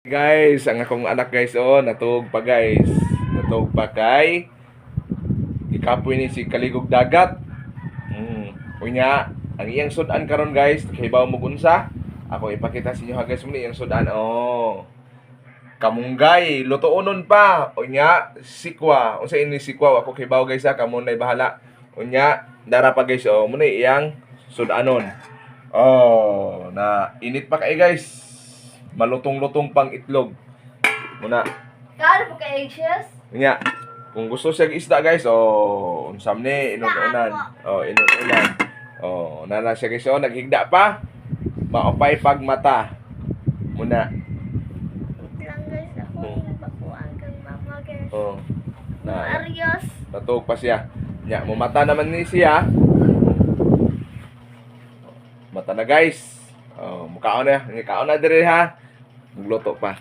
Guys, ang akong anak guys, oh, natug pa guys. Natug pa kay ikapoy ni si kaligog dagat. Unya, ang iyang sudan karon guys, kahibaw mo unsa? Ako ipakita sa inyo ha guys, muna iyang sudan. Oh. Kamonggay, lutoonon pa. Unya, sikwa. Unsa ini sikwa? Ako kahibaw guys ha, kamo nay bahala. Unya, dara pa guys, oh, muna iyang sudanon. Oh, na init pa kay guys. Malutong-lutong pang itlog. Muna. Kano po kay eggshells? Nya, kung gusto siya isda guys, oh, unsam ni inuunan. Oh, inuunan. Oh, nana siya guys, oh, naghigda pa. Maopay pag mata. Muna. Lang guys, ako nabakuan kang mama guys. Oh. Na, Arios. natug pa siya. Nya, mumata naman ni siya. Mata na guys. Oh, mukaon na. Ngikaon na diri ha. Magluto pa.